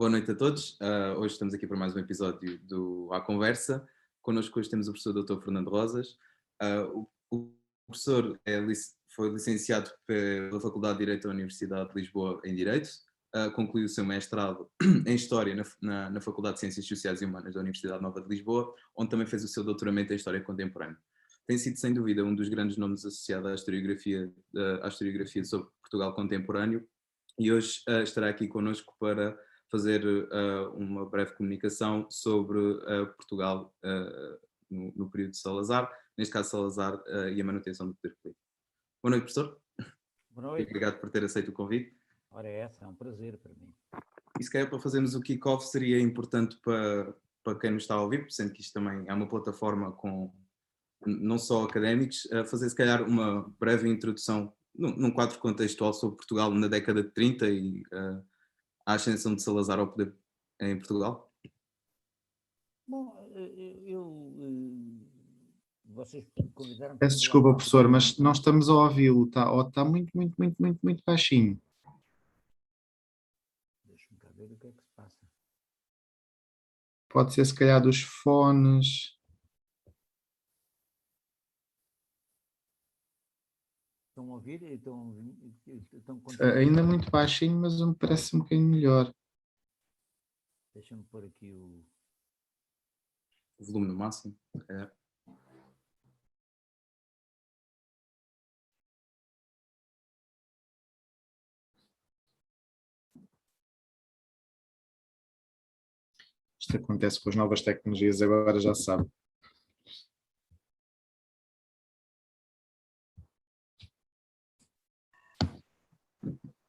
Boa noite a todos. Hoje estamos aqui para mais um episódio do À Conversa. Connosco hoje temos o professor Dr. Fernando Rosas. O professor foi licenciado pela Faculdade de Direito da Universidade de Lisboa em Direito. Concluiu o seu mestrado em História na Faculdade de Ciências Sociais e Humanas da Universidade Nova de Lisboa, onde também fez o seu doutoramento em História Contemporânea. Tem sido, sem dúvida, um dos grandes nomes associados à historiografia sobre Portugal contemporâneo, e hoje estará aqui connosco para fazer uma breve comunicação sobre Portugal no período de Salazar, neste caso Salazar e a manutenção do poder político. Boa noite, professor. Boa noite. Obrigado por ter aceito o convite. Ora, é um prazer para mim. E se calhar para fazermos o kick-off seria importante para quem nos está a ouvir, sendo que isto também é uma plataforma com não só académicos, fazer se calhar uma breve introdução num quadro contextual sobre Portugal na década de 30 e a ascensão de Salazar ao poder em Portugal? Bom, vocês convidaram... Peço desculpa, professor, mas não estamos a ouvi-lo. Está muito baixinho. Deixa-me cá ver o que é que se passa. Pode ser, se calhar, dos fones. Estão a ouvir? Ainda muito baixinho, mas me parece um bocadinho melhor. Deixa-me pôr aqui o volume no máximo. Isto acontece com as novas tecnologias, agora já se sabe.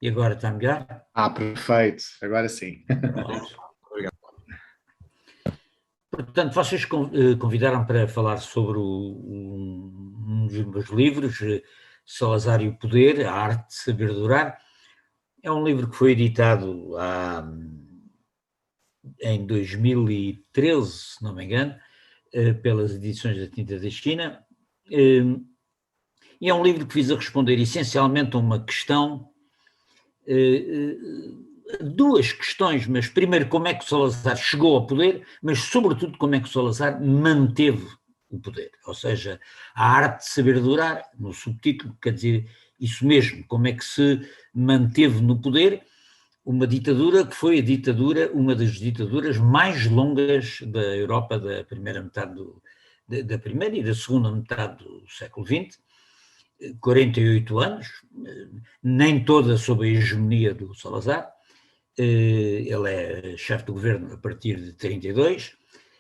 E agora está melhor? Perfeito. Agora sim. Obrigado. Portanto, vocês convidaram para falar sobre um dos meus livros, Salazar e o Poder, a Arte de Saber Durar. É um livro que foi editado em 2013, se não me engano, pelas edições da Tinta da China. E é um livro que visa responder essencialmente a uma questão, duas questões, mas primeiro como é que Salazar chegou ao poder, mas sobretudo como é que Salazar manteve o poder, ou seja, a arte de saber durar, no subtítulo, quer dizer isso mesmo, como é que se manteve no poder uma ditadura que foi uma das ditaduras mais longas da Europa da primeira metade da primeira e da segunda metade do século XX, 48 anos, nem toda sob a hegemonia do Salazar. Ele é chefe do governo a partir de 32,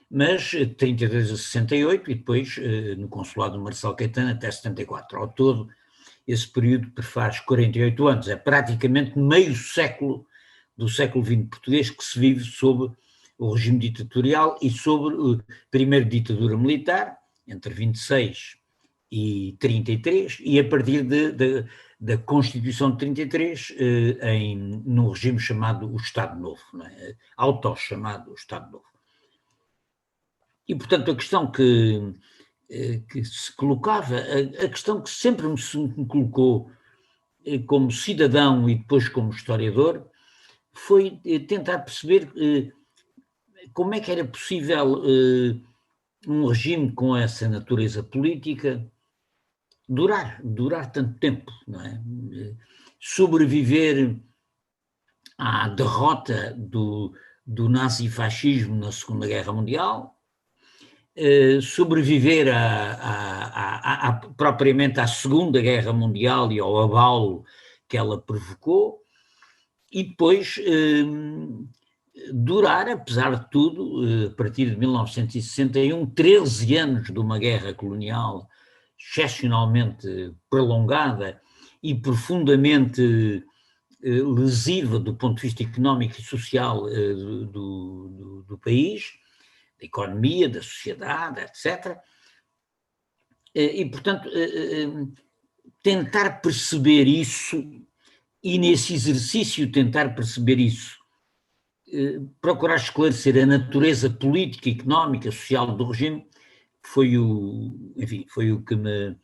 mas de 32 a 68 e depois no consulado de Marcelo Caetano até 74. Ao todo, esse período prefaz 48 anos, é praticamente meio século do século XX português que se vive sob o regime ditatorial e sobre primeiro ditadura militar, entre 26 e 33, e a partir da Constituição de 33, num regime chamado o Estado Novo, não é? Auto-chamado o Estado Novo. E, portanto, a questão que se colocava, a questão que sempre me colocou como cidadão e depois como historiador, foi tentar perceber como é que era possível um regime com essa natureza política durar tanto tempo, não é? Sobreviver à derrota do nazifascismo na Segunda Guerra Mundial, sobreviver propriamente à Segunda Guerra Mundial e ao abalo que ela provocou, e depois durar, apesar de tudo, a partir de 1961, 13 anos de uma guerra colonial excepcionalmente prolongada e profundamente lesiva do ponto de vista económico e social do país, da economia, da sociedade, etc. E, portanto, tentar perceber isso, e nesse exercício tentar perceber isso, procurar esclarecer a natureza política, económica, social do regime, foi o que me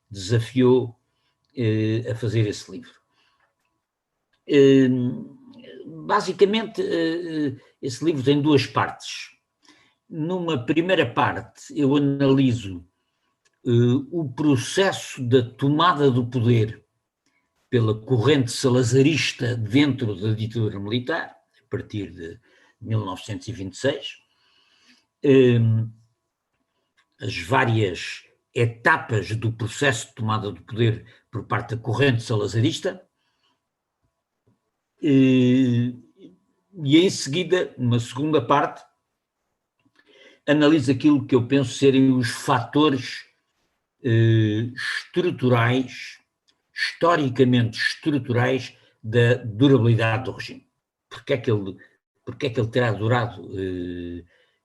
desafiou a fazer esse livro. basicamente, esse livro tem duas partes. Numa primeira parte, eu analiso o processo da tomada do poder pela corrente salazarista dentro da ditadura militar, a partir de 1926, as várias etapas do processo de tomada do poder por parte da corrente salazarista, e em seguida, uma segunda parte, analisa aquilo que eu penso serem os fatores estruturais, historicamente estruturais, da durabilidade do regime. Porque é que ele terá durado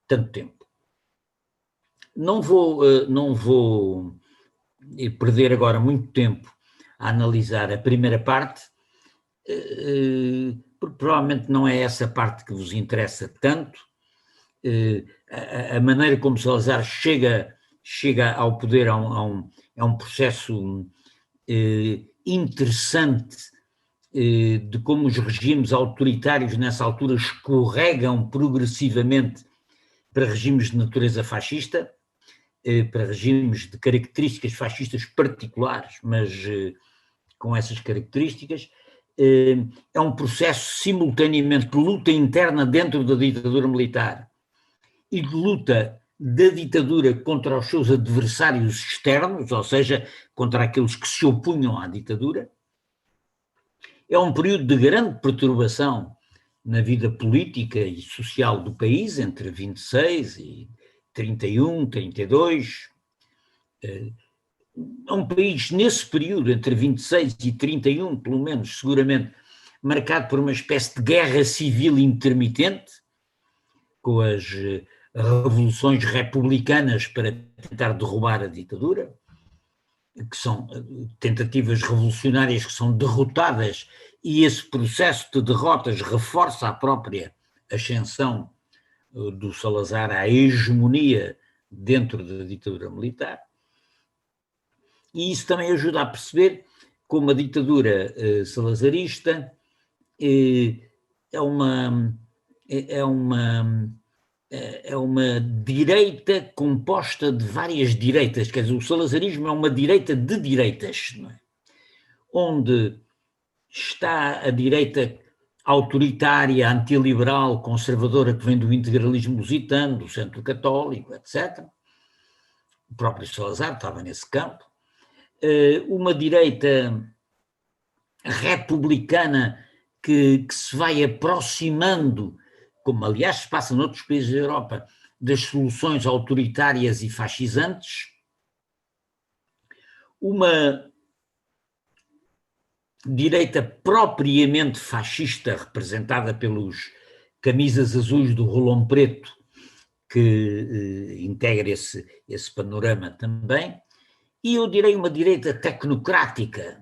tanto tempo? Não vou perder agora muito tempo a analisar a primeira parte, porque provavelmente não é essa parte que vos interessa tanto. A maneira como Salazar chega ao poder é um processo interessante de como os regimes autoritários nessa altura escorregam progressivamente para regimes de natureza fascista, para regimes de características fascistas particulares, mas com essas características. É um processo simultaneamente de luta interna dentro da ditadura militar e de luta da ditadura contra os seus adversários externos, ou seja, contra aqueles que se opunham à ditadura. É um período de grande perturbação na vida política e social do país, entre 26 e 31, 32. É um país, nesse período, entre 26 e 31, pelo menos, seguramente, marcado por uma espécie de guerra civil intermitente, com as revoluções republicanas para tentar derrubar a ditadura, que são tentativas revolucionárias que são derrotadas, e esse processo de derrotas reforça a própria ascensão do Salazar à hegemonia dentro da ditadura militar. E isso também ajuda a perceber como a ditadura salazarista é uma direita composta de várias direitas, quer dizer, o salazarismo é uma direita de direitas, não é? Onde está a direita autoritária, antiliberal, conservadora, que vem do integralismo lusitano, do centro católico, etc. O próprio Salazar estava nesse campo. Uma direita republicana que se vai aproximando, como aliás se passa noutros países da Europa, das soluções autoritárias e fascisantes. Uma direita propriamente fascista, representada pelos camisas azuis do Rolão Preto, que integra esse panorama também, e eu direi uma direita tecnocrática,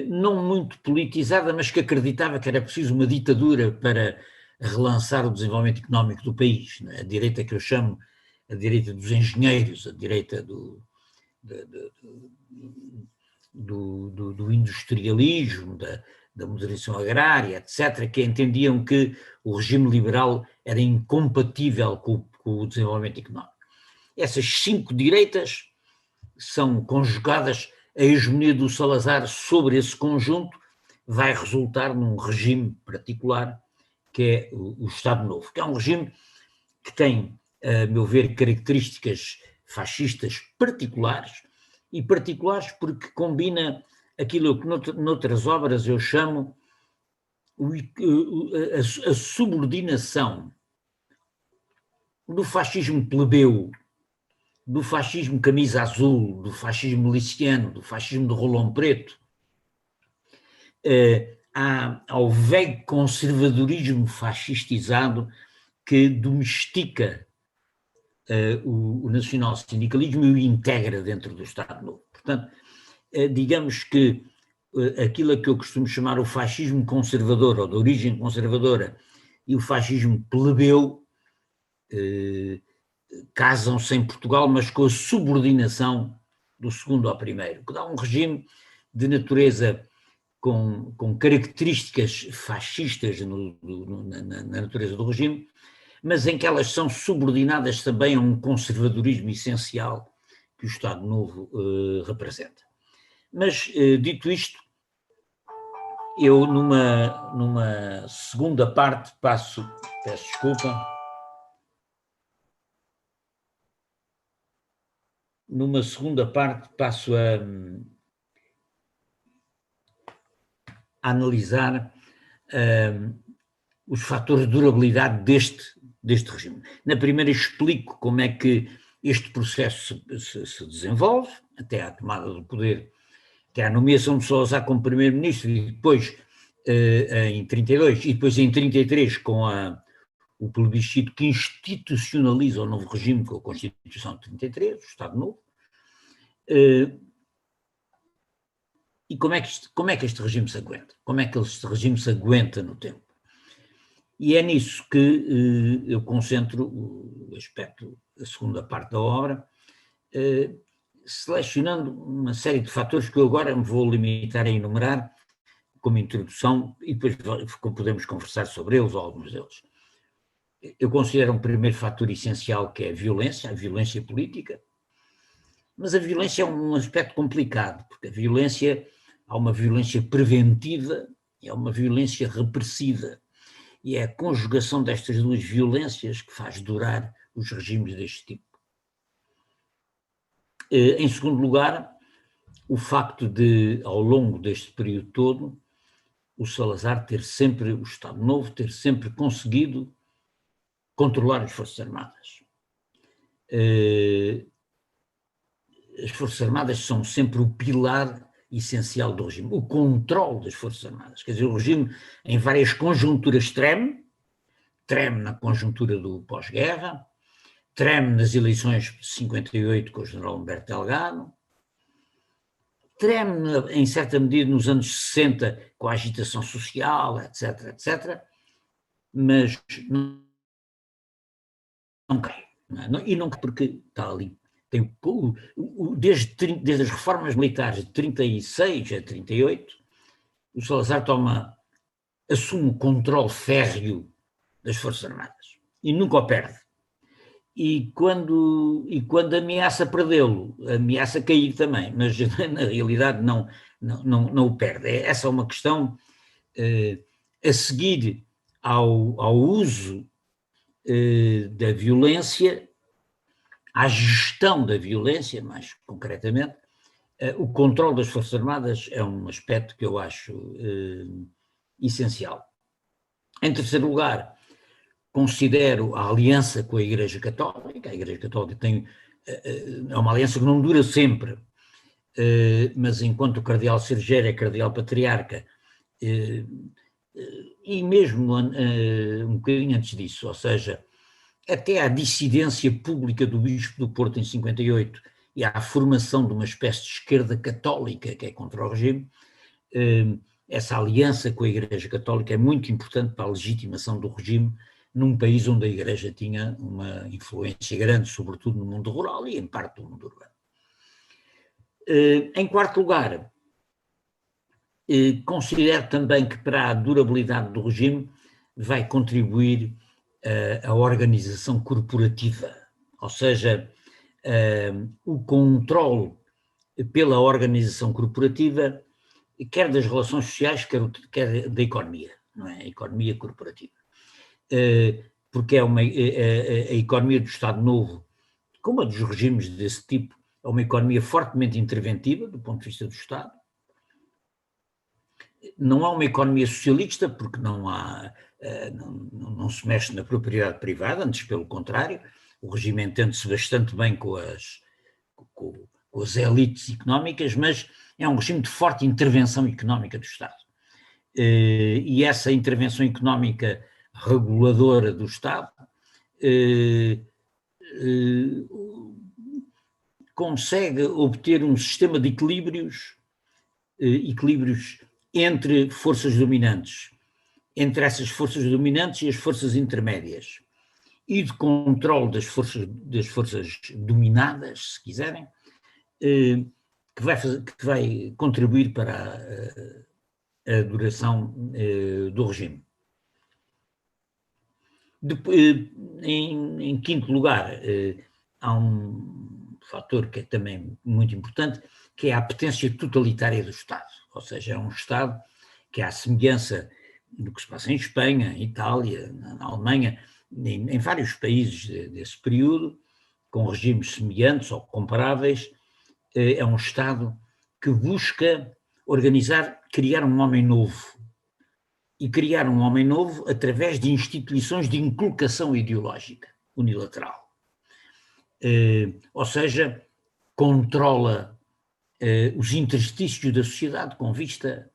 não muito politizada, mas que acreditava que era preciso uma ditadura para relançar o desenvolvimento económico do país. A direita que eu chamo a direita dos engenheiros, a direita do industrialismo, da modernização agrária, etc., que entendiam que o regime liberal era incompatível com o desenvolvimento económico. Essas 5 direitas são conjugadas, a hegemonia do Salazar sobre esse conjunto vai resultar num regime particular, que é o Estado Novo, que é um regime que tem, a meu ver, características fascistas particulares, e particulares porque combina aquilo que noutras obras eu chamo a subordinação do fascismo plebeu, do fascismo camisa azul, do fascismo miliciano, do fascismo de Rolão Preto, ao velho conservadorismo fascistizado que domestica o nacional-sindicalismo e o integra dentro do Estado Novo. Portanto, digamos que aquilo a que eu costumo chamar o fascismo conservador, ou de origem conservadora, e o fascismo plebeu, casam-se em Portugal, mas com a subordinação do segundo ao primeiro, que dá um regime de natureza com características fascistas na natureza do regime, mas em que elas são subordinadas também a um conservadorismo essencial que o Estado Novo representa. Mas, dito isto, eu numa segunda parte peço desculpa, numa segunda parte passo a analisar os fatores de durabilidade deste regime. Na primeira explico como é que este processo se desenvolve, até à tomada do poder, até à nomeação de Salazar como primeiro-ministro, e depois em 32, e depois em 33 com o plebiscito que institucionaliza o novo regime com a Constituição de 33, o Estado Novo. E como é que este regime se aguenta? Como é que este regime se aguenta no tempo? E é nisso que eu concentro o aspecto, a segunda parte da obra, selecionando uma série de fatores que eu agora me vou limitar a enumerar como introdução e depois podemos conversar sobre eles ou alguns deles. Eu considero um primeiro fator essencial que é a violência política, mas a violência é um aspecto complicado, porque há uma violência preventiva e há uma violência repressiva. E é a conjugação destas duas violências que faz durar os regimes deste tipo. Em segundo lugar, o facto de, ao longo deste período todo, o Salazar o Estado Novo, ter sempre conseguido controlar as Forças Armadas. As Forças Armadas são sempre o pilar essencial do regime, o controle das Forças Armadas. Quer dizer, o regime, em várias conjunturas, treme na conjuntura do pós-guerra, treme nas eleições de 58 com o general Humberto Delgado, treme, em certa medida, nos anos 60 com a agitação social, etc., mas não cai. E não porque está ali. Desde as reformas militares de 36 a 38, o Salazar assume o controle férreo das Forças Armadas e nunca o perde. E quando ameaça perdê-lo, ameaça cair também, mas na realidade não o perde. Essa é uma questão a seguir ao uso da violência, à gestão da violência, mais concretamente. O controle das Forças Armadas é um aspecto que eu acho essencial. Em terceiro lugar, considero a aliança com a Igreja Católica. A Igreja Católica é uma aliança que não dura sempre, mas enquanto o cardeal Sergério é cardeal patriarca, e mesmo um bocadinho antes disso, ou seja, até à dissidência pública do Bispo do Porto em 58 e à formação de uma espécie de esquerda católica que é contra o regime, essa aliança com a Igreja Católica é muito importante para a legitimação do regime num país onde a Igreja tinha uma influência grande, sobretudo no mundo rural e em parte do mundo urbano. Em quarto lugar, considero também que para a durabilidade do regime vai contribuir a organização corporativa, ou seja, o controle pela organização corporativa, quer das relações sociais, quer da economia, não é? A economia corporativa. Porque a economia do Estado Novo, como a dos regimes desse tipo, é uma economia fortemente interventiva do ponto de vista do Estado. Não há uma economia socialista, porque não se mexe na propriedade privada, antes pelo contrário, o regime entende-se bastante bem com as elites económicas, mas é um regime de forte intervenção económica do Estado. E essa intervenção económica reguladora do Estado consegue obter um sistema de equilíbrios entre forças dominantes, entre essas forças dominantes e as forças intermédias, e de controle das forças dominadas, se quiserem, que vai contribuir para a duração do regime. Em quinto lugar, há um fator que é também muito importante, que é a apetência totalitária do Estado. Ou seja, é um Estado que, à semelhança do que se passa em Espanha, em Itália, na Alemanha, em vários países desse período, com regimes semelhantes ou comparáveis, é um Estado que busca criar um homem novo. E criar um homem novo através de instituições de inculcação ideológica unilateral. Ou seja, controla os interstícios da sociedade com vista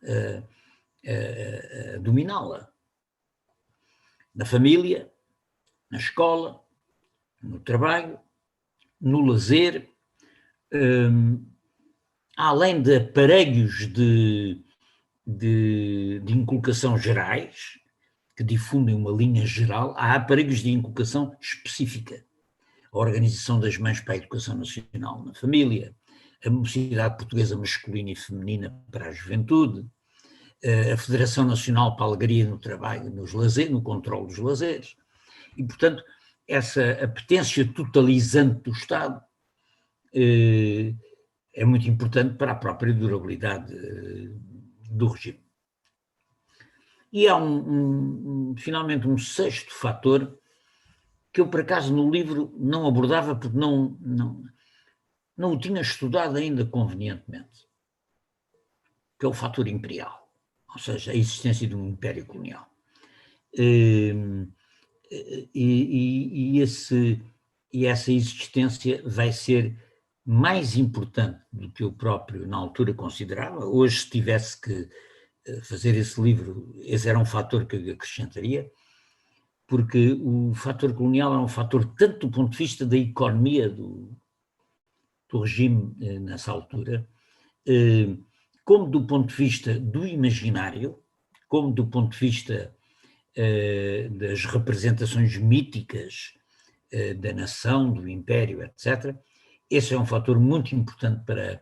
a dominá-la. Na família, na escola, no trabalho, no lazer, além de aparelhos de inculcação gerais, que difundem uma linha geral, há aparelhos de inculcação específica. A Organização das Mães para a Educação Nacional na Família, a Mocidade Portuguesa Masculina e Feminina para a Juventude, a Federação Nacional para a Alegria no Trabalho, no controle dos lazeres. E, portanto, essa apetência totalizante do Estado é muito importante para a própria durabilidade do regime. E há finalmente um sexto fator que eu, por acaso, no livro não abordava porque não o tinha estudado ainda convenientemente, que é o fator imperial, ou seja, a existência de um império colonial. E essa existência vai ser mais importante do que eu próprio na altura considerava. Hoje, se tivesse que fazer esse livro, esse era um fator que eu acrescentaria, porque o fator colonial é um fator tanto do ponto de vista da economia do regime nessa altura, como do ponto de vista do imaginário, como do ponto de vista das representações míticas da nação, do império, etc. Esse é um fator muito importante para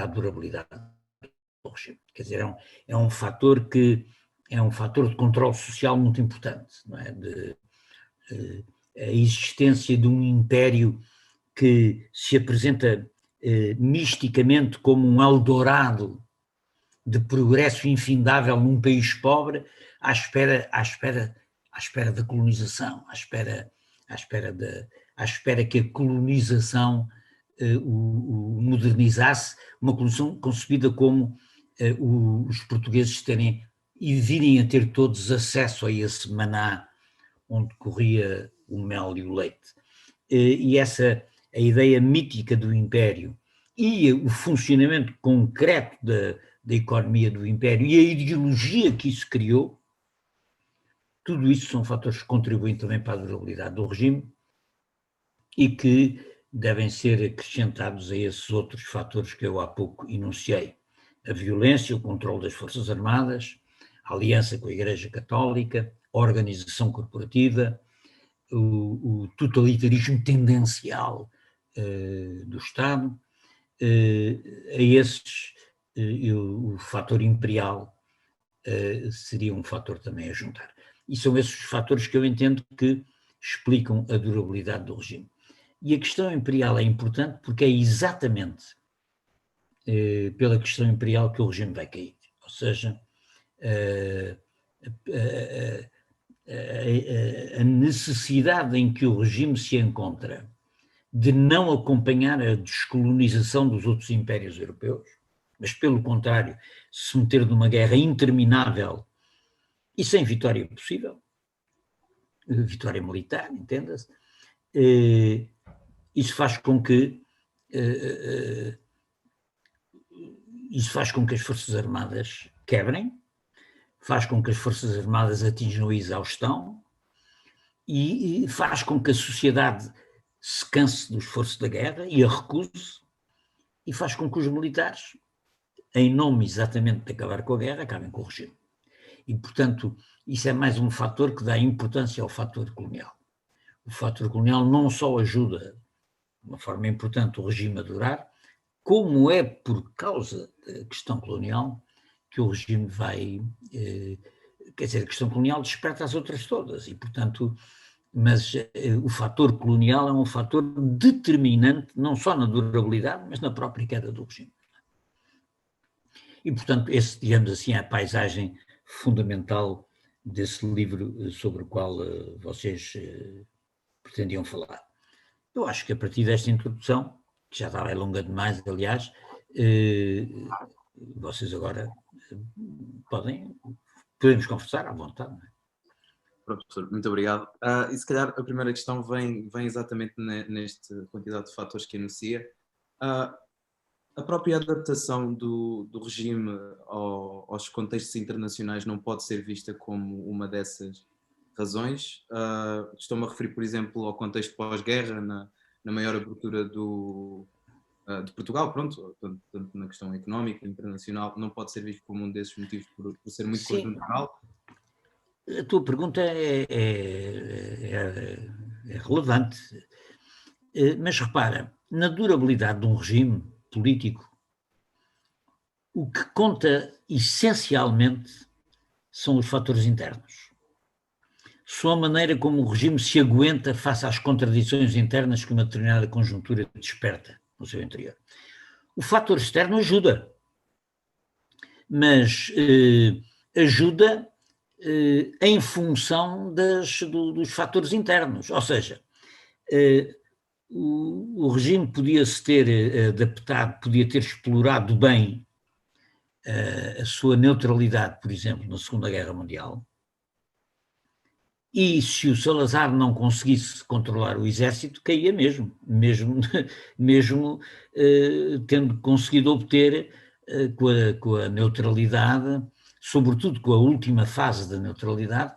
a durabilidade do regime. Quer dizer, é um fator de controle social muito importante, não é? A existência de um império que se apresenta misticamente como um Eldorado de progresso infindável num país pobre, à espera da colonização, à espera que a colonização o modernizasse, uma colonização concebida como os portugueses terem e virem a ter todos acesso a esse maná onde corria o mel e o leite. E a ideia mítica do império e o funcionamento concreto da economia do império e a ideologia que isso criou, tudo isso são fatores que contribuem também para a durabilidade do regime e que devem ser acrescentados a esses outros fatores que eu há pouco enunciei. A violência, o controle das Forças Armadas, a aliança com a Igreja Católica, a organização corporativa, o totalitarismo tendencial do Estado, a esses o fator imperial seria um fator também a juntar. E são esses os fatores que eu entendo que explicam a durabilidade do regime. E a questão imperial é importante porque é exatamente pela questão imperial que o regime vai cair. Ou seja, a necessidade em que o regime se encontra de não acompanhar a descolonização dos outros impérios europeus, mas, pelo contrário, se meter numa guerra interminável e sem vitória possível, vitória militar, entenda-se, isso faz com que as Forças Armadas quebrem, faz com que as Forças Armadas atinjam a exaustão e faz com que a sociedade se canse do esforço da guerra e a recuse, e faz com que os militares, em nome exatamente de acabar com a guerra, acabem com o regime. E, portanto, isso é mais um fator que dá importância ao fator colonial. O fator colonial não só ajuda, de uma forma importante, o regime a durar, como é por causa da questão colonial que o regime vai... quer dizer, a questão colonial desperta as outras todas e, portanto... Mas o fator colonial é um fator determinante, não só na durabilidade, mas na própria queda do regime. E, portanto, esse, digamos assim, é a paisagem fundamental desse livro sobre o qual vocês pretendiam falar. Eu acho que a partir desta introdução, que já estava longa demais, aliás, vocês agora podemos conversar à vontade, não é? Professor, muito obrigado. E se calhar a primeira questão vem exatamente nesta quantidade de fatores que enuncia. A própria adaptação do regime aos contextos internacionais não pode ser vista como uma dessas razões. Estou-me a referir, por exemplo, ao contexto pós-guerra, na maior abertura de Portugal, pronto, tanto na questão económica, internacional, não pode ser visto como um desses motivos por ser muito conjuntural. A tua pergunta é relevante, mas repara, na durabilidade de um regime político, o que conta essencialmente são os fatores internos. São a maneira como o regime se aguenta face às contradições internas que uma determinada conjuntura desperta no seu interior. O fator externo ajuda, mas ajuda em função dos fatores internos, ou seja, o regime podia-se ter adaptado, podia ter explorado bem a sua neutralidade, por exemplo, na Segunda Guerra Mundial, e se o Salazar não conseguisse controlar o exército, caía mesmo tendo conseguido obter com a neutralidade, sobretudo com a última fase da neutralidade,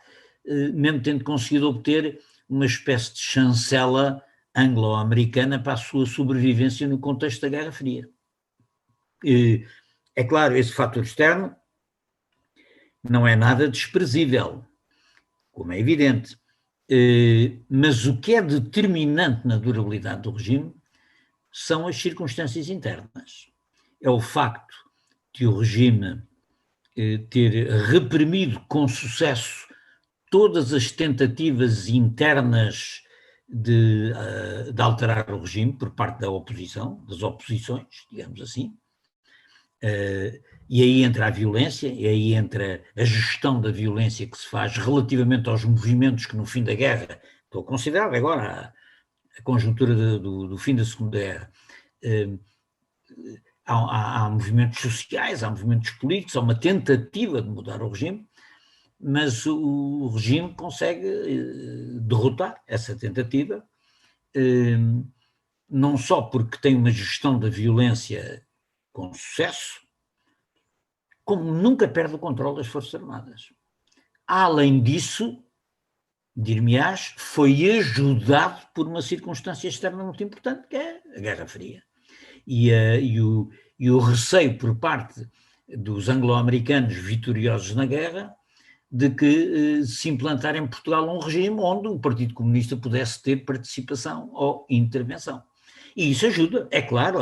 mesmo tendo conseguido obter uma espécie de chancela anglo-americana para a sua sobrevivência no contexto da Guerra Fria. É claro, esse fator externo não é nada desprezível, como é evidente, mas o que é determinante na durabilidade do regime são as circunstâncias internas. É o facto de o regime ter reprimido com sucesso todas as tentativas internas de alterar o regime por parte da oposição, das oposições, digamos assim, e aí entra a violência, e aí entra a gestão da violência que se faz relativamente aos movimentos que no fim da guerra, estou a considerar agora a conjuntura do fim da Segunda Guerra, há movimentos sociais, há movimentos políticos, há uma tentativa de mudar o regime, mas o regime consegue derrotar essa tentativa, não só porque tem uma gestão da violência com sucesso, como nunca perde o controle das Forças Armadas. Além disso, dir-me-ás, foi ajudado por uma circunstância externa muito importante, que é a Guerra Fria. E o receio por parte dos anglo-americanos vitoriosos na guerra de que se implantar em Portugal um regime onde o Partido Comunista pudesse ter participação ou intervenção. E isso ajuda, é claro,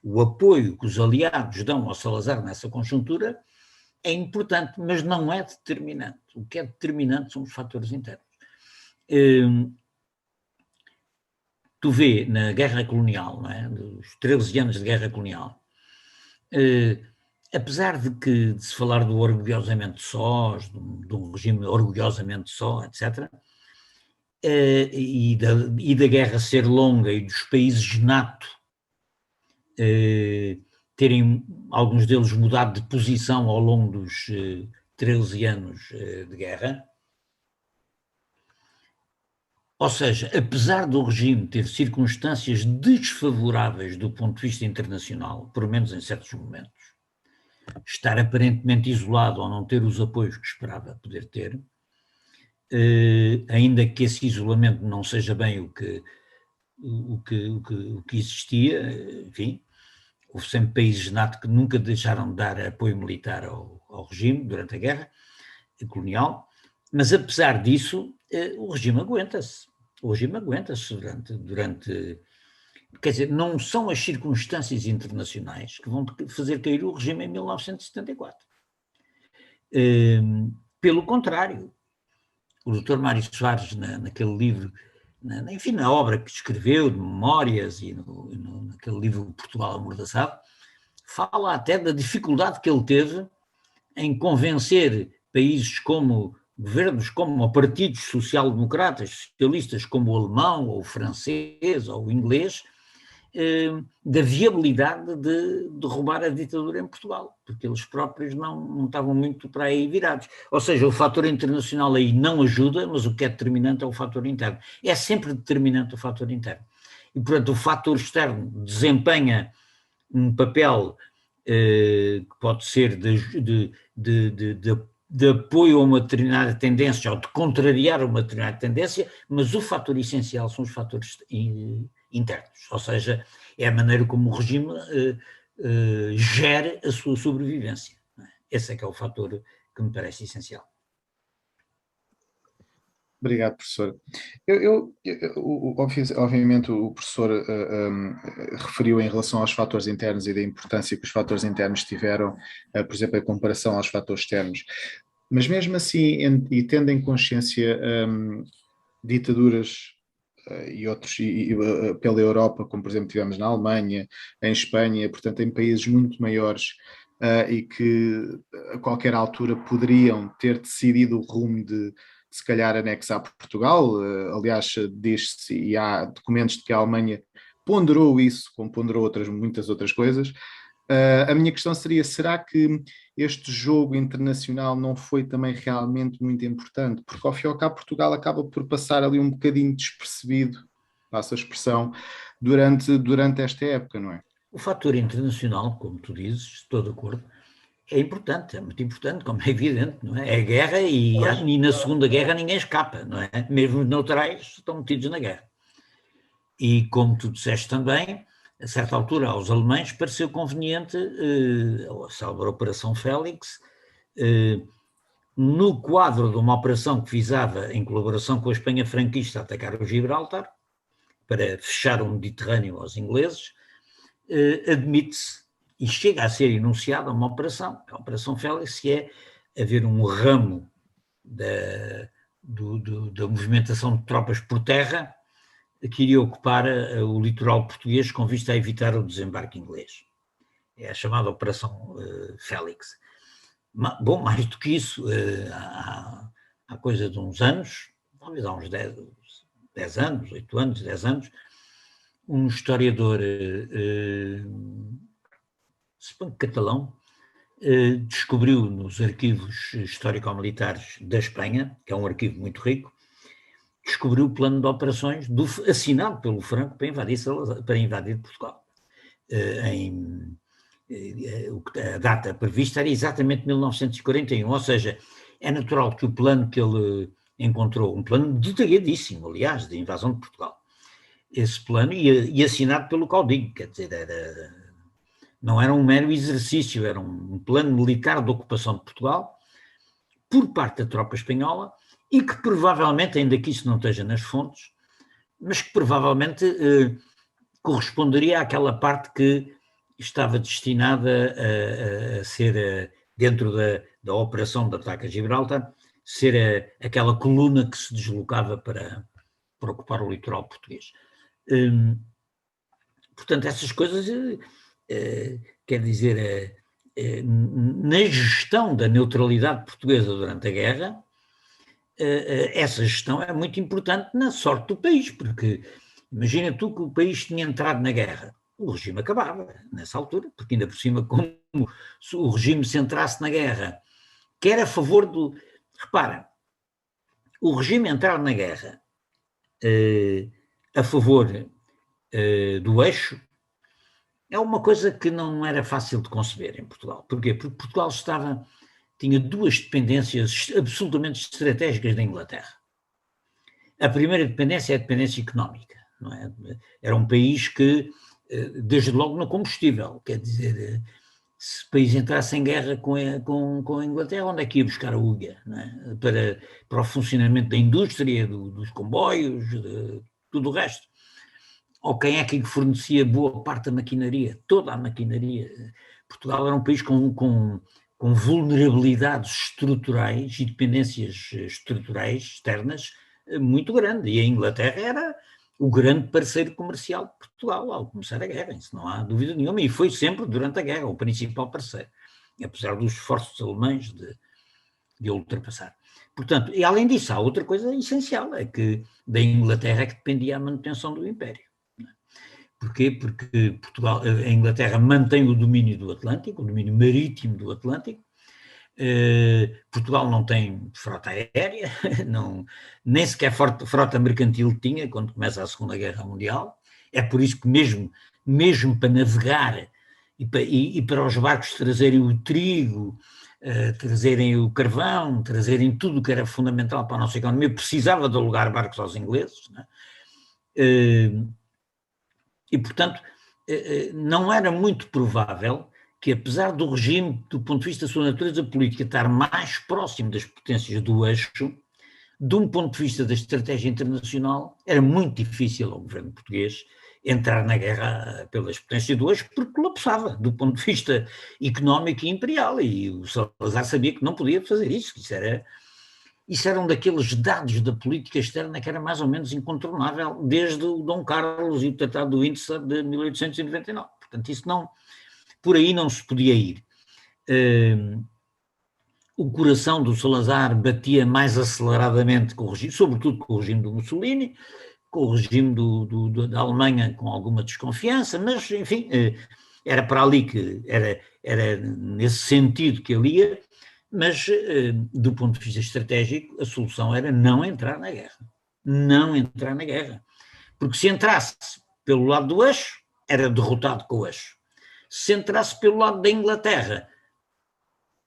o apoio que os aliados dão ao Salazar nessa conjuntura é importante, mas não é determinante. O que é determinante são os fatores internos. Tu vê na guerra colonial, não é? Dos 13 anos de guerra colonial, apesar de se falar do orgulhosamente sós, de um regime orgulhosamente só, etc., e da guerra ser longa e dos países NATO terem, alguns deles, mudado de posição ao longo dos 13 anos de guerra, ou seja, apesar do regime ter circunstâncias desfavoráveis do ponto de vista internacional, pelo menos em certos momentos, estar aparentemente isolado ou não ter os apoios que esperava poder ter, ainda que esse isolamento não seja bem o que existia, enfim, houve sempre países NATO que nunca deixaram de dar apoio militar ao regime durante a guerra colonial, mas apesar disso, o regime aguenta-se. O regime aguenta-se durante... Quer dizer, não são as circunstâncias internacionais que vão fazer cair o regime em 1974. Pelo contrário, o Dr. Mário Soares, naquele livro, enfim, na obra que escreveu, de memórias, e naquele livro Portugal Amordaçado, fala até da dificuldade que ele teve em convencer países como governos, como partidos social-democratas, socialistas, como o alemão, ou o francês, ou o inglês, da viabilidade de derrubar a ditadura em Portugal, porque eles próprios não estavam muito para aí virados. Ou seja, o fator internacional aí não ajuda, mas o que é determinante é o fator interno. É sempre determinante o fator interno. E, portanto, o fator externo desempenha um papel que pode ser de apoio a uma determinada tendência ou de contrariar uma determinada tendência, mas o fator essencial são os fatores internos, ou seja, é a maneira como o regime gera a sua sobrevivência. Esse é que é o fator que me parece essencial. Obrigado, professor. Obviamente, o professor referiu em relação aos fatores internos e da importância que os fatores internos tiveram, por exemplo, em comparação aos fatores externos. Mas mesmo assim, e tendo em consciência ditaduras e outros pela Europa, como por exemplo tivemos na Alemanha, em Espanha, portanto em países muito maiores e que a qualquer altura poderiam ter decidido o rumo de se calhar anexar Portugal, aliás diz-se e há documentos de que a Alemanha ponderou isso, como ponderou muitas outras coisas. A minha questão seria, será que este jogo internacional não foi também realmente muito importante? Porque ao fim e ao cabo Portugal acaba por passar ali um bocadinho despercebido, passa a expressão, durante esta época, não é? O fator internacional, como tu dizes, estou de acordo, é importante, é muito importante, como é evidente, não é? É guerra e na Segunda Guerra ninguém escapa, não é? Mesmo os neutrais estão metidos na guerra. E como tu disseste também, a certa altura aos alemães pareceu conveniente, a célebre Operação Félix, no quadro de uma operação que visava, em colaboração com a Espanha franquista, atacar o Gibraltar, para fechar o Mediterrâneo aos ingleses, admite-se e chega a ser enunciada uma operação, a Operação Félix, que é haver um ramo da movimentação de tropas por terra que iria ocupar o litoral português com vista a evitar o desembarque inglês. É a chamada Operação Félix. Bom, mais do que isso, há coisa de uns anos, talvez há uns 10 anos, 8 anos, 10 anos, um historiador catalão descobriu nos arquivos histórico-militares da Espanha, que é um arquivo muito rico, descobriu o plano de operações assinado pelo Franco para invadir Portugal. A data prevista era exatamente 1941, ou seja, é natural que o plano que ele encontrou, um plano detalhadíssimo, aliás, de invasão de Portugal, esse plano e assinado pelo caudilho, quer dizer, não era um mero exercício, era um plano militar de ocupação de Portugal por parte da tropa espanhola e que provavelmente, ainda que isso não esteja nas fontes, mas que provavelmente corresponderia àquela parte que estava destinada a ser, dentro da operação de ataque a Gibraltar, ser aquela coluna que se deslocava para ocupar o litoral português. Portanto, essas coisas, quer dizer, na gestão da neutralidade portuguesa durante a guerra, essa gestão é muito importante na sorte do país, porque imagina tu que o país tinha entrado na guerra, o regime acabava nessa altura, porque ainda por cima, como se o regime se entrasse na guerra, quer a favor do... Repara, o regime entrar na guerra a favor do eixo é uma coisa que não era fácil de conceber em Portugal. Porquê? Porque Portugal tinha duas dependências absolutamente estratégicas da Inglaterra. A primeira dependência é a dependência económica, não é? Era um país que, desde logo no combustível, quer dizer, se o país entrasse em guerra com a Inglaterra, onde é que ia buscar a uga, não é? para o funcionamento da indústria, dos comboios, de tudo o resto? Ou quem é que fornecia boa parte da maquinaria, toda a maquinaria? Portugal era um país com com vulnerabilidades estruturais e dependências estruturais externas muito grande. E a Inglaterra era o grande parceiro comercial de Portugal ao começar a guerra, isso não há dúvida nenhuma, e foi sempre, durante a guerra, o principal parceiro, apesar dos esforços alemães de ultrapassar. Portanto, e além disso, há outra coisa essencial, é que da Inglaterra é que dependia a manutenção do Império. Porquê? Porque Portugal, a Inglaterra mantém o domínio do Atlântico, o domínio marítimo do Atlântico. Portugal não tem frota aérea, nem sequer frota mercantil tinha quando começa a Segunda Guerra Mundial. É por isso que mesmo para navegar e para os barcos trazerem o trigo, trazerem o carvão, trazerem tudo o que era fundamental para a nossa economia, precisava de alugar barcos aos ingleses, não é? E, portanto, não era muito provável que, apesar do regime, do ponto de vista da sua natureza política, estar mais próximo das potências do eixo, de um ponto de vista da estratégia internacional, era muito difícil ao governo português entrar na guerra pelas potências do eixo, porque colapsava do ponto de vista económico e imperial, e o Salazar sabia que não podia fazer isso. Isso era um daqueles dados da política externa que era mais ou menos incontornável desde o Dom Carlos e o Tratado do Windsor de 1899. Portanto, isso não, por aí não se podia ir. O coração do Salazar batia mais aceleradamente com o regime, sobretudo com o regime do Mussolini, com o regime da Alemanha com alguma desconfiança, mas, enfim, era para ali que, era nesse sentido que ele ia. Mas, do ponto de vista estratégico, a solução era não entrar na guerra. Não entrar na guerra. Porque se entrasse pelo lado do eixo, era derrotado com o eixo. Se entrasse pelo lado da Inglaterra,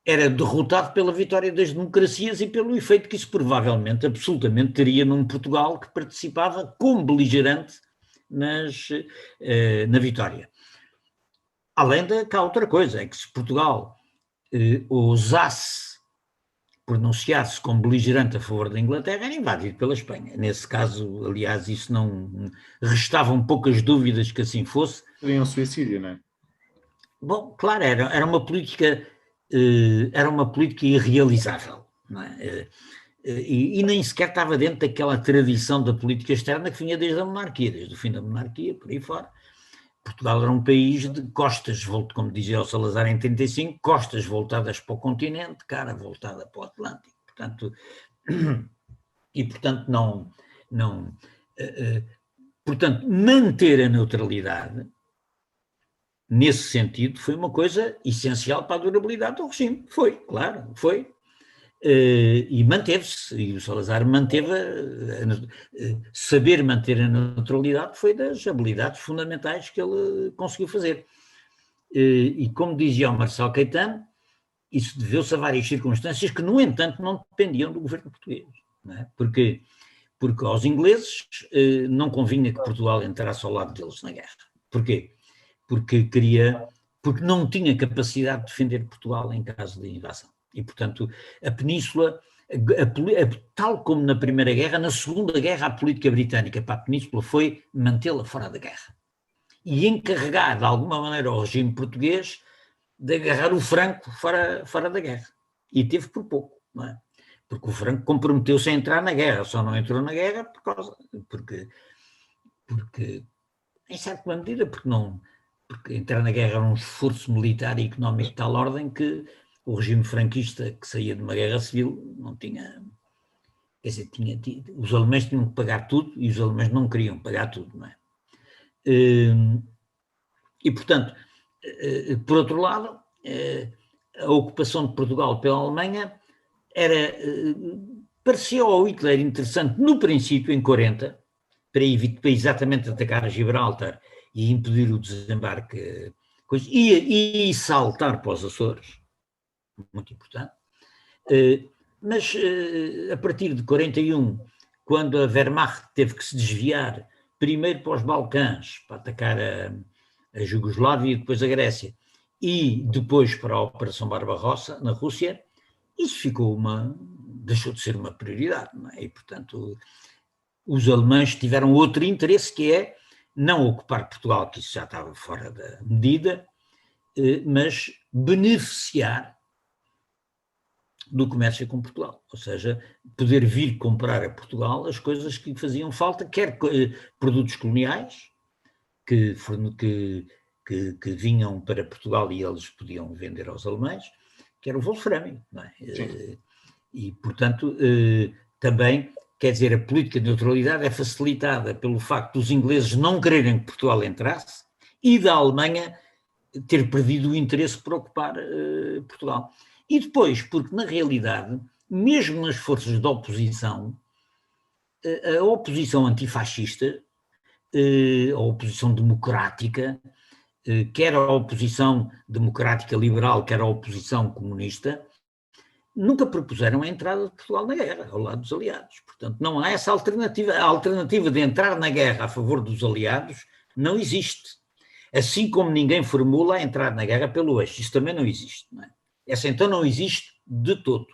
era derrotado pela vitória das democracias e pelo efeito que isso provavelmente, absolutamente, teria num Portugal que participava como beligerante na vitória. Além de cá outra coisa, é que se Portugal ousasse pronunciar-se como beligerante a favor da Inglaterra, era invadido pela Espanha. Nesse caso, aliás, isso não restavam poucas dúvidas que assim fosse. Seria um suicídio, não é? Bom, claro, era uma política irrealizável, não é? E nem sequer estava dentro daquela tradição da política externa que vinha desde a monarquia, desde o fim da monarquia, por aí fora. Portugal era um país de costas, como dizia o Salazar em 35, costas voltadas para o continente, cara voltada para o Atlântico. Portanto, portanto, manter a neutralidade, nesse sentido, foi uma coisa essencial para a durabilidade do regime. Foi, claro, foi. E manteve-se, e o Salazar saber manter a neutralidade foi das habilidades fundamentais que ele conseguiu fazer. E como dizia o Marcelo Caetano, isso deveu-se a várias circunstâncias que, no entanto, não dependiam do governo português. Não é? Porque aos ingleses não convinha que Portugal entrasse ao lado deles na guerra. Porquê? Porque não tinha capacidade de defender Portugal em caso de invasão. E, portanto, a Península, tal como na Primeira Guerra, na Segunda Guerra, a política britânica para a Península foi mantê-la fora da guerra. E encarregar, de alguma maneira, ao regime português de agarrar o Franco fora da guerra. E teve por pouco, não é? Porque o Franco comprometeu-se a entrar na guerra, só não entrou na guerra porque em certa medida, porque entrar na guerra era um esforço militar e económico de tal ordem que o regime franquista que saía de uma guerra civil não tinha, quer dizer, os alemães tinham que pagar tudo e os alemães não queriam pagar tudo, não é? E, portanto, por outro lado, a ocupação de Portugal pela Alemanha parecia ao Hitler interessante no princípio, em 40, para exatamente atacar a Gibraltar e impedir o desembarque, e saltar para os Açores, muito importante, mas a partir de 41, quando a Wehrmacht teve que se desviar primeiro para os Balcãs, para atacar a Jugoslávia e depois a Grécia, e depois para a Operação Barbarossa na Rússia, isso deixou de ser uma prioridade, não é? E, portanto, os alemães tiveram outro interesse, que é não ocupar Portugal, que isso já estava fora da medida, mas beneficiar do comércio com Portugal, ou seja, poder vir comprar a Portugal as coisas que faziam falta, quer produtos coloniais que vinham para Portugal e eles podiam vender aos alemães, que era o wolframio, não é? E, portanto, também, quer dizer, a política de neutralidade é facilitada pelo facto dos ingleses não quererem que Portugal entrasse e da Alemanha ter perdido o interesse por ocupar Portugal. E depois, porque na realidade, mesmo nas forças de oposição, a oposição antifascista, a oposição democrática, quer a oposição democrática liberal, quer a oposição comunista, nunca propuseram a entrada de Portugal na guerra, ao lado dos aliados. Portanto, não há essa alternativa. A alternativa de entrar na guerra a favor dos aliados não existe. Assim como ninguém formula a entrar na guerra pelo eixo. Isso também não existe. Não é? Essa então não existe de todo.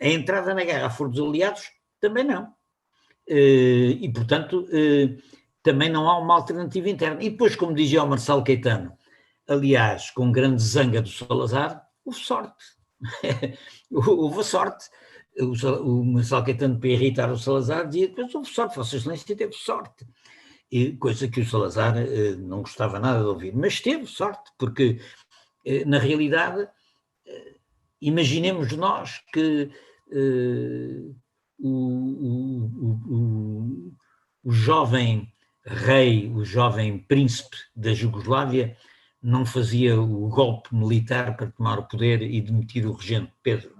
A entrada na guerra a favor dos aliados também não. E, portanto, também não há uma alternativa interna. E depois, como dizia o Marcelo Caetano, aliás, com grande zanga do Salazar, houve sorte. Houve sorte. O Marcelo Caetano, para irritar o Salazar, dizia: depois houve sorte, Vossa Excelência teve sorte. E coisa que o Salazar não gostava nada de ouvir. Mas teve sorte, porque, na realidade, imaginemos nós que o jovem rei, o jovem príncipe da Jugoslávia não fazia o golpe militar para tomar o poder e demitir o regente Pedro.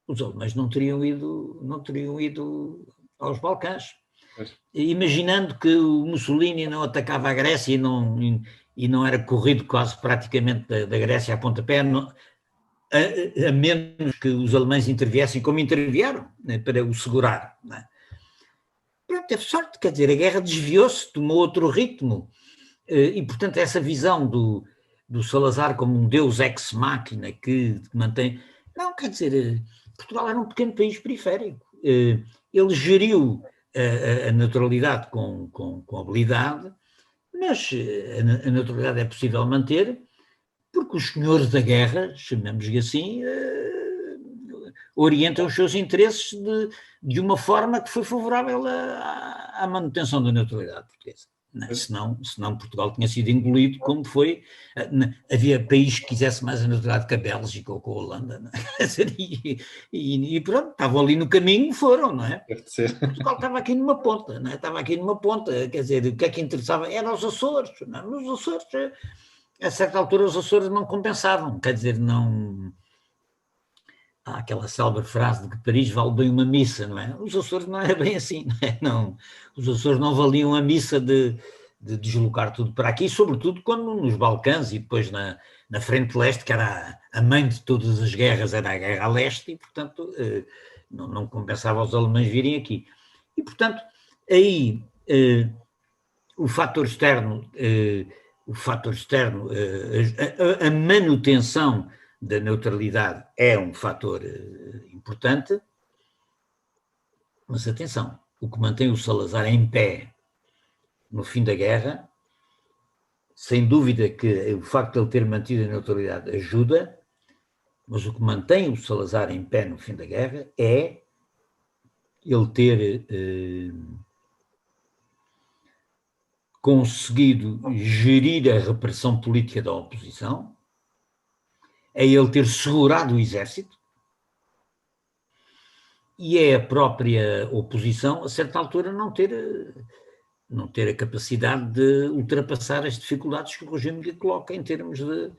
Os alemães não teriam ido aos Balcãs. Imaginando que o Mussolini não atacava a Grécia e não era corrido quase praticamente da Grécia a pontapé, a menos que os alemães interviessem como intervieram, né, para o segurar. Né? Pronto, teve sorte, quer dizer, a guerra desviou-se, tomou outro ritmo. E, portanto, essa visão do Salazar como um deus ex machina que mantém... Não, quer dizer, Portugal era um pequeno país periférico. Ele geriu a neutralidade com habilidade, mas a neutralidade é possível manter porque os senhores da guerra, chamemos-lhe assim, orientam os seus interesses de uma forma que foi favorável à manutenção da neutralidade portuguesa. Senão Portugal tinha sido engolido, como foi. Havia país que quisesse mais a neutralidade que a Bélgica ou com a Holanda. Não é? E pronto, estavam ali no caminho, foram, não é? Portugal estava aqui numa ponta, não é? Estava aqui numa ponta, quer dizer, o que é que interessava? Era os Açores. Não é? Os Açores, a certa altura, os Açores não compensavam, quer dizer, não... Há aquela célebre frase de que Paris vale bem uma missa, não é? Os Açores não era bem assim, não é? Não, os Açores não valiam a missa de deslocar tudo para aqui, sobretudo quando nos Balcãs e depois na frente leste, que era a mãe de todas as guerras, era a guerra a leste, e portanto não compensava os alemães virem aqui. E portanto, aí o fator externo, a manutenção da neutralidade é um fator importante, mas atenção, o que mantém o Salazar em pé no fim da guerra, sem dúvida que o facto de ele ter mantido a neutralidade ajuda, mas o que mantém o Salazar em pé no fim da guerra é ele ter conseguido gerir a repressão política da oposição, é ele ter segurado o exército e é a própria oposição, a certa altura, não ter a capacidade de ultrapassar as dificuldades que o regime lhe coloca em termos de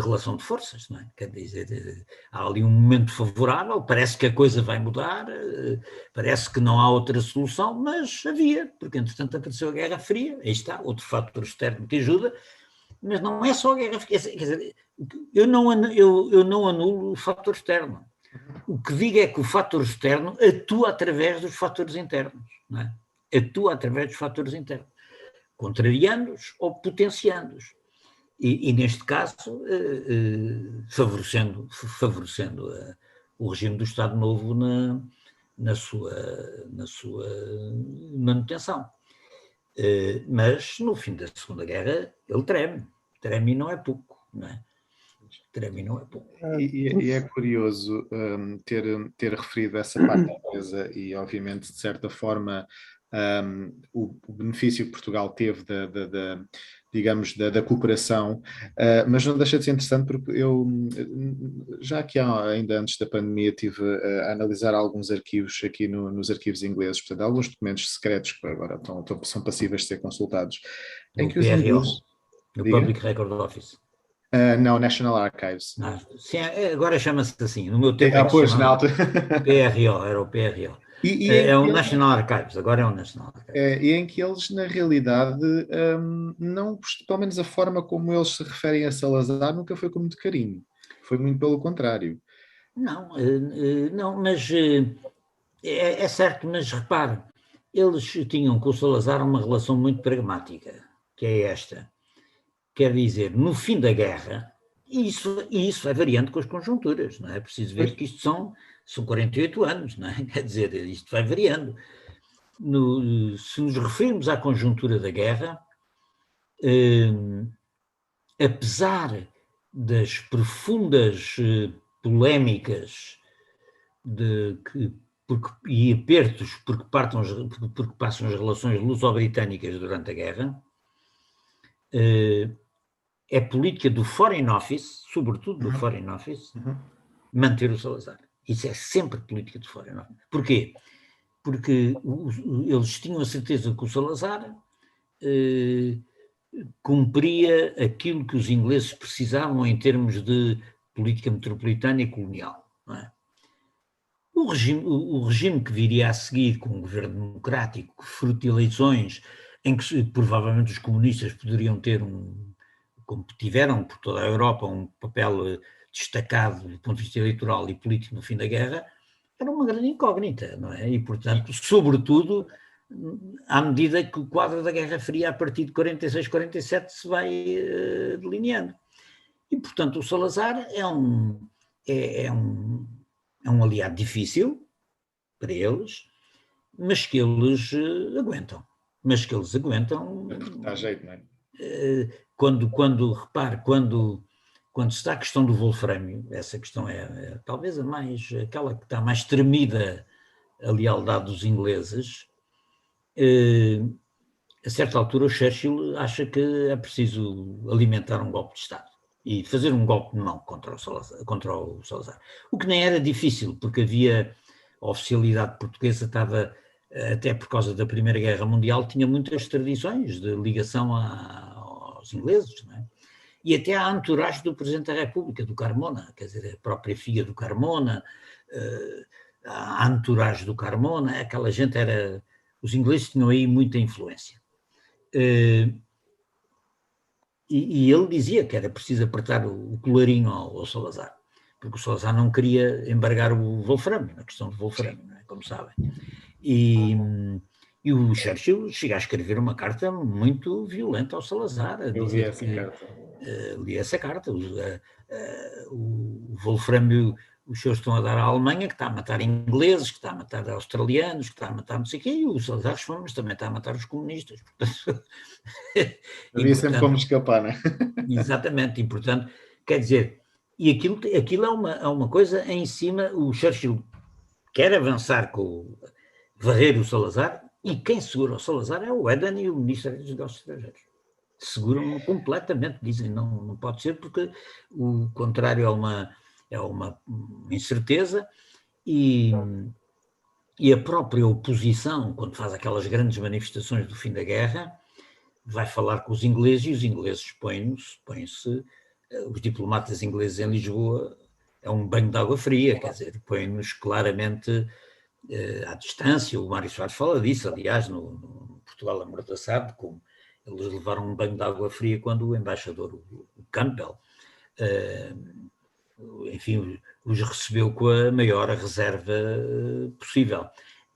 relação de forças, não é? Quer dizer, há ali um momento favorável, parece que a coisa vai mudar, parece que não há outra solução, mas havia, porque entretanto apareceu a Guerra Fria, aí está, outro fator externo que ajuda, mas não é só a Guerra Fria, quer dizer, eu não anulo o fator externo. O que digo é que o fator externo atua através dos fatores internos, não é? Atua através dos fatores internos, contrariando-os ou potenciando-os. E neste caso, favorecendo o regime do Estado Novo na sua manutenção. Mas no fim da Segunda Guerra ele treme e não é pouco, não é? terminou é pouco. E é curioso ter referido essa parte da empresa e, obviamente, de certa forma, o benefício que Portugal teve digamos, da cooperação, mas não deixa de ser interessante porque eu, já que ainda antes da pandemia, estive a analisar alguns arquivos aqui nos arquivos ingleses, portanto, alguns documentos secretos que agora são passíveis de ser consultados, em Do que os PRO, ingleses... do Diga? Public Record Office. Não, National Archives. Sim, agora chama-se assim, no meu tempo é que se Pois, na chamava altura. PRO, era o PRO. E É o National Archives, agora é o National Archives. e em que eles, na realidade, não, pelo menos a forma como eles se referem a Salazar nunca foi com muito carinho. Foi muito pelo contrário. Não, mas é certo, mas repare, eles tinham com o Salazar uma relação muito pragmática, que é esta. Quer dizer, no fim da guerra, e isso é variando com as conjunturas, não é? Preciso ver que isto são 48 anos, não é? Quer dizer, isto vai variando. Se nos referirmos à conjuntura da guerra, apesar das profundas polémicas e apertos porque passam as relações luso-britânicas durante a guerra, é política do Foreign Office, sobretudo do Foreign Office, manter o Salazar. Isso é sempre política do Foreign Office. Porquê? Porque eles tinham a certeza que o Salazar cumpria aquilo que os ingleses precisavam em termos de política metropolitana e colonial. Não é? O regime que viria a seguir, com um governo democrático, fruto de eleições, em que provavelmente os comunistas poderiam ter como tiveram por toda a Europa, um papel destacado do ponto de vista eleitoral e político no fim da guerra, era uma grande incógnita, não é? E, portanto, sobretudo, à medida que o quadro da Guerra Fria, a partir de 46, 47, se vai delineando. E, portanto, o Salazar é um aliado difícil para eles, mas que eles aguentam. Dá jeito, não é? Repare, quando se está a questão do wolframio, essa questão é talvez aquela que está mais tremida a lealdade dos ingleses, a certa altura o Churchill acha que é preciso alimentar um golpe de Estado e fazer um golpe de mão contra o Salazar. O que nem era difícil, porque a oficialidade portuguesa estava, até por causa da Primeira Guerra Mundial, tinha muitas tradições de ligação aos ingleses, não é? E até a entourage do Presidente da República, do Carmona, quer dizer, a própria filha do Carmona, a entourage do Carmona, aquela gente os ingleses tinham aí muita influência. E ele dizia que era preciso apertar o colarinho ao Salazar, porque o Salazar não queria embargar o wolframio, a questão do wolframio, não é? Como sabem. E o Churchill chega a escrever uma carta muito violenta ao Salazar. Eu vi essa carta. Li essa carta. O wolframio, os senhores estão a dar à Alemanha, que está a matar ingleses, que está a matar australianos, que está a matar não sei o quê, e o Salazar responde, mas também está a matar os comunistas. Portanto, havia sempre como escapar, não é? Exatamente, e portanto, quer dizer, e aquilo é uma coisa em cima, o Churchill quer avançar varrer o Salazar, e quem segura o Salazar é o Eden e o Ministro dos Negócios Estrangeiros. Seguram-no completamente, dizem não pode ser, porque o contrário é uma incerteza, e a própria oposição, quando faz aquelas grandes manifestações do fim da guerra, vai falar com os ingleses, e os ingleses põem-se, os diplomatas ingleses em Lisboa, é um banho de água fria, quer dizer, põem-nos claramente à distância. O Mário Soares fala disso, aliás, no Portugal Amordaçado, como eles levaram um banho de água fria quando o embaixador, o Campbell, enfim, os recebeu com a maior reserva possível.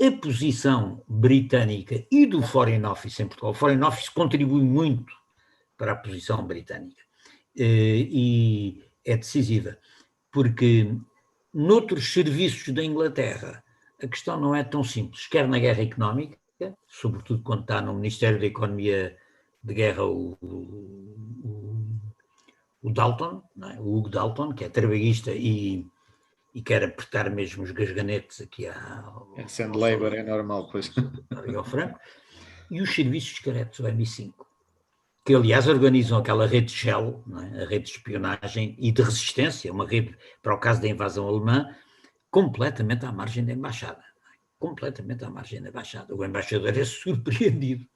A posição britânica e do Foreign Office em Portugal, o Foreign Office contribui muito para a posição britânica e é decisiva, porque noutros serviços da Inglaterra a questão não é tão simples, quer na guerra económica, sobretudo quando está no Ministério da Economia de Guerra o o Dalton, não é? O Hugo Dalton, que é trabalhista e quer apertar mesmo os gasganetes aqui Sendo Labour é normal, pois. Ao Franco, e os serviços secretos, o MI5, que aliás organizam aquela rede Shell, não é? A rede de espionagem e de resistência, uma rede para o caso da invasão alemã, completamente à margem da embaixada. Completamente à margem da embaixada. O embaixador é surpreendido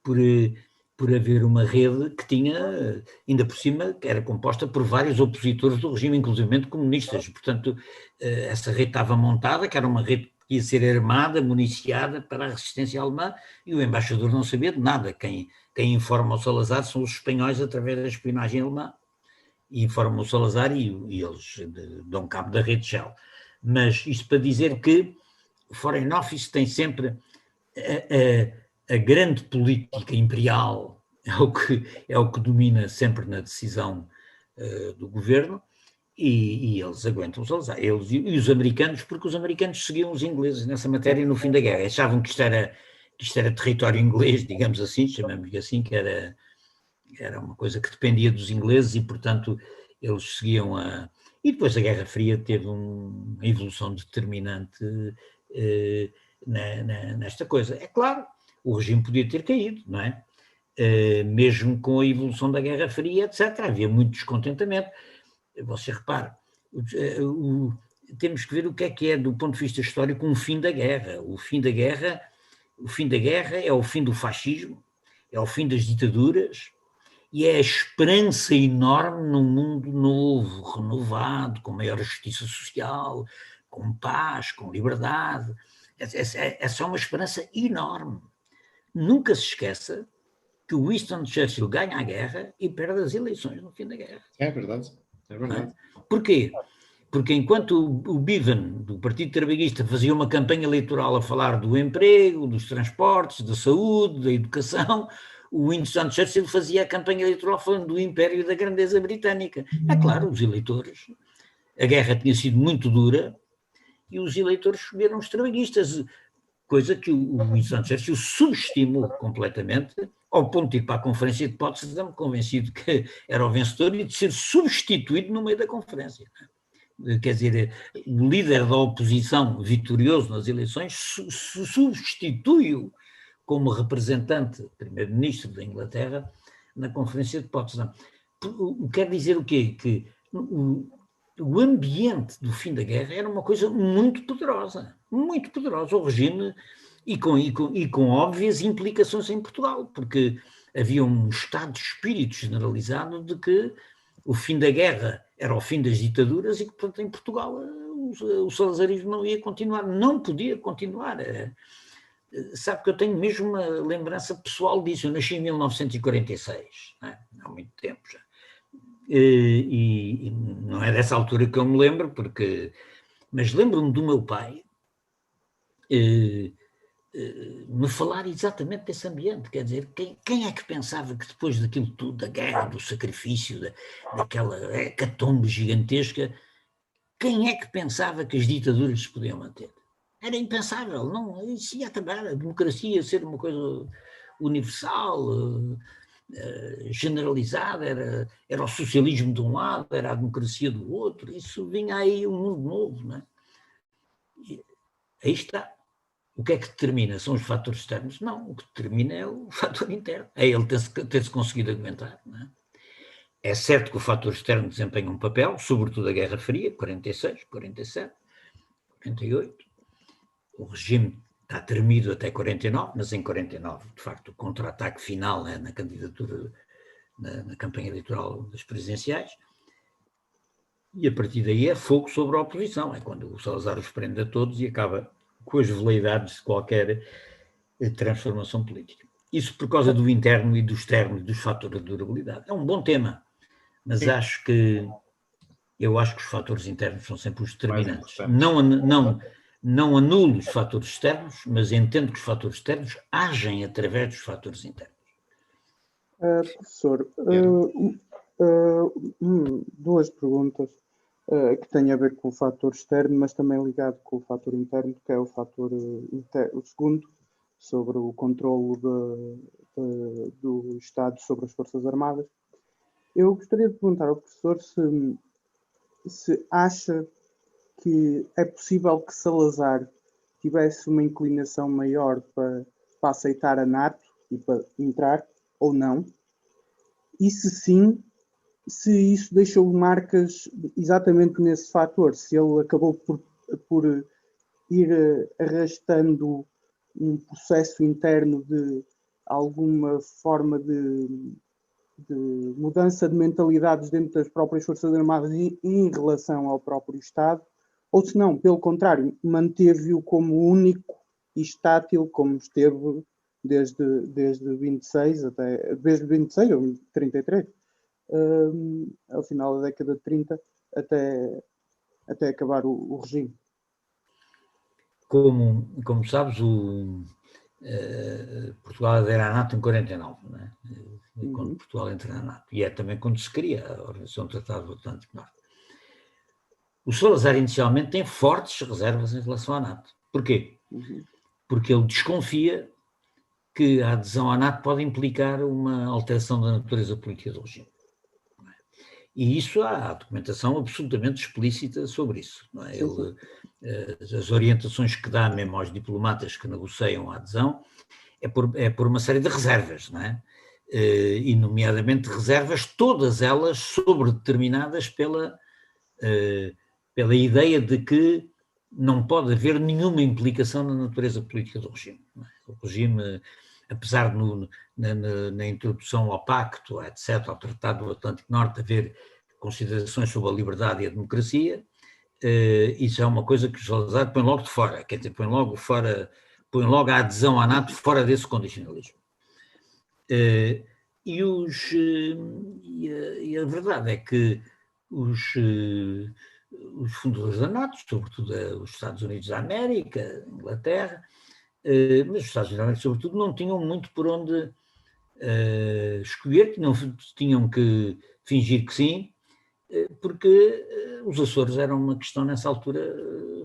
por haver uma rede que tinha, ainda por cima, que era composta por vários opositores do regime, inclusive comunistas. Portanto, essa rede estava montada, que era uma rede que ia ser armada, municiada para a resistência alemã, e o embaixador não sabia de nada. Quem informa o Salazar são os espanhóis através da espionagem alemã. E informam o Salazar e eles dão cabo da rede Shell. Mas isto para dizer que o Foreign Office tem sempre a grande política imperial, é o que domina sempre na decisão do governo, e eles aguentam os Salazar. Eles e os americanos, porque os americanos seguiam os ingleses nessa matéria no fim da guerra. Achavam que isto era território inglês, digamos assim, chamamos-lhe assim, que era uma coisa que dependia dos ingleses e, portanto, eles seguiam a... E depois a Guerra Fria teve uma evolução determinante nesta coisa. É claro, o regime podia ter caído, não é? Mesmo com a evolução da Guerra Fria, etc. Havia muito descontentamento. Você repara, temos que ver o que é, do ponto de vista histórico, um fim da guerra. O fim da guerra é o fim do fascismo, é o fim das ditaduras, e é a esperança enorme num mundo novo, renovado, com maior justiça social, com paz, com liberdade. É só uma esperança enorme. Nunca se esqueça que o Winston Churchill ganha a guerra e perde as eleições no fim da guerra. É verdade, é verdade. Porquê? Porque enquanto o Bevan, do Partido Trabalhista, fazia uma campanha eleitoral a falar do emprego, dos transportes, da saúde, da educação, o Winston Churchill fazia a campanha eleitoral falando do império e da grandeza britânica. É claro, os eleitores, a guerra tinha sido muito dura e os eleitores escolheram os trabalhistas, coisa que o Winston Churchill subestimou completamente, ao ponto de ir para a Conferência de Potsdam convencido que era o vencedor e de ser substituído no meio da conferência. Quer dizer, o líder da oposição vitorioso nas eleições substitui-o como representante, primeiro-ministro da Inglaterra, na Conferência de Potsdam. Quer dizer o quê? Que o ambiente do fim da guerra era uma coisa muito poderosa. O regime, e com óbvias implicações em Portugal, porque havia um estado de espírito generalizado de que o fim da guerra era o fim das ditaduras e que, portanto, em Portugal o salazarismo não ia continuar, não podia continuar. Sabe que eu tenho mesmo uma lembrança pessoal disso. Eu nasci em 1946, né? Há muito tempo já. E não é dessa altura que eu me lembro, mas lembro-me do meu pai me falar exatamente desse ambiente. Quer dizer, quem é que pensava que depois daquilo tudo, da guerra, do sacrifício, daquela hecatombe gigantesca, quem é que pensava que as ditaduras se podiam manter? Era impensável, não, isso ia acabar, a democracia ia ser uma coisa universal, generalizada, era o socialismo de um lado, era a democracia do outro, isso vinha aí um mundo novo, não é? E aí está. O que é que determina? São os fatores externos? Não, o que determina é o fator interno, é ele ter-se conseguido aguentar, não é? É certo que o fator externo desempenha um papel, sobretudo a Guerra Fria, 46, 47, 48, o regime está tremido até 49, mas em 49, de facto, o contra-ataque final na candidatura, na campanha eleitoral das presidenciais, e a partir daí é fogo sobre a oposição, é quando o Salazar os prende a todos e acaba com as veleidades de qualquer transformação política. Isso por causa do interno e do externo, dos fatores de durabilidade. É um bom tema, mas eu acho que os fatores internos são sempre os determinantes. Não anulo os fatores externos, mas entendo que os fatores externos agem através dos fatores internos. Professor, duas perguntas que têm a ver com o fator externo, mas também ligado com o fator interno, que é o fator interno, o segundo, sobre o controlo do Estado sobre as Forças Armadas. Eu gostaria de perguntar ao professor se acha que é possível que Salazar tivesse uma inclinação maior para aceitar a NATO e para entrar ou não, e se sim, se isso deixou marcas exatamente nesse fator, se ele acabou por ir arrastando um processo interno de alguma forma de mudança de mentalidades dentro das próprias Forças Armadas em relação ao próprio Estado, ou se não, pelo contrário, manteve-o como único e estátil, como esteve desde 26 até desde 26 ou 33, ao final da década de 30, até acabar o regime. Como sabes, Portugal adera à NATO em 49, não é? Quando Portugal entra na NATO, e é também quando se cria a Organização do Tratado do Atlântico Norte. O Salazar inicialmente tem fortes reservas em relação à NATO. Porquê? Porque ele desconfia que a adesão à NATO pode implicar uma alteração da natureza política do regime. E isso há documentação absolutamente explícita sobre isso. Não é? As orientações que dá mesmo aos diplomatas que negociam a adesão é por uma série de reservas, não é? E nomeadamente reservas, todas elas sobredeterminadas pela ideia de que não pode haver nenhuma implicação na natureza política do regime. Não é? O regime, apesar de na introdução ao pacto, etc., ao Tratado do Atlântico Norte, haver considerações sobre a liberdade e a democracia, isso é uma coisa que o Salazar põe logo de fora, quer dizer, põe logo a adesão à NATO fora desse condicionalismo. E a verdade é que os fundadores da NATO, sobretudo os Estados Unidos da América, a Inglaterra, mas os Estados Unidos da América, sobretudo, não tinham muito por onde escolher, tinham que fingir que sim, porque os Açores eram uma questão nessa altura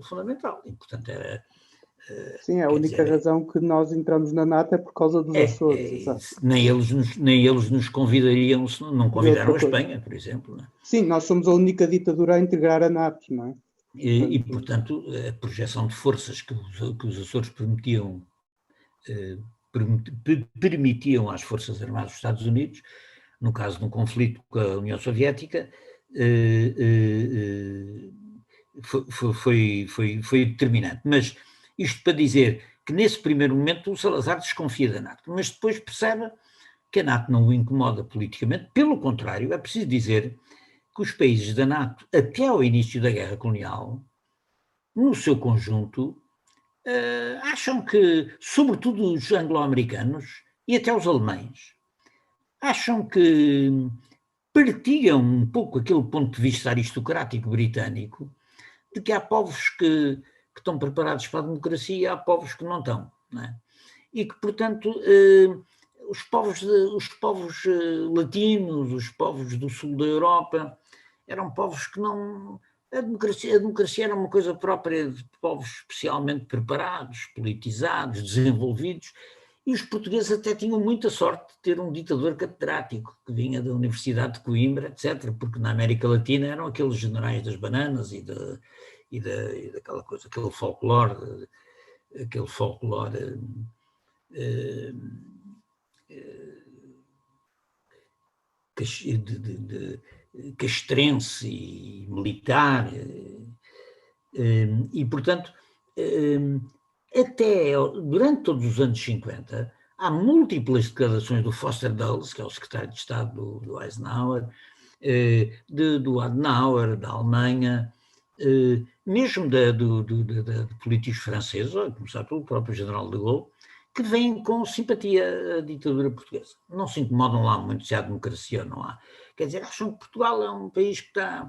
fundamental, e portanto era... Sim, a única razão que nós entramos na NATO é por causa dos Açores. Nem eles nos convidariam, não convidaram a Espanha, por exemplo. Não é? Sim, nós somos a única ditadura a integrar a NATO, não é? E portanto, a projeção de forças que os Açores permitiam às Forças Armadas dos Estados Unidos, no caso de um conflito com a União Soviética, foi determinante. Mas isto para dizer que nesse primeiro momento o Salazar desconfia da NATO, mas depois percebe que a NATO não o incomoda politicamente, pelo contrário, é preciso dizer que os países da NATO, até ao início da Guerra Colonial, no seu conjunto, acham que, sobretudo os anglo-americanos e até os alemães, acham que partilham um pouco aquele ponto de vista aristocrático britânico de que há povos que estão preparados para a democracia e há povos que não estão, não é? E que, portanto, os povos latinos, os povos do sul da Europa, eram povos que não... A democracia era uma coisa própria de povos especialmente preparados, politizados, desenvolvidos, e os portugueses até tinham muita sorte de ter um ditador catedrático que vinha da Universidade de Coimbra, etc., porque na América Latina eram aqueles generais das bananas e daquela coisa, aquele folclore castrense e militar, e portanto, até durante todos os anos 50, há múltiplas declarações do Foster Dulles, que é o secretário de Estado do Eisenhower, do Adenauer, da Alemanha, mesmo de políticos franceses, a começar pelo próprio general de Gaulle, que vêm com simpatia à ditadura portuguesa. Não se incomodam lá muito se há democracia ou não há. Quer dizer, acham que Portugal é um país que está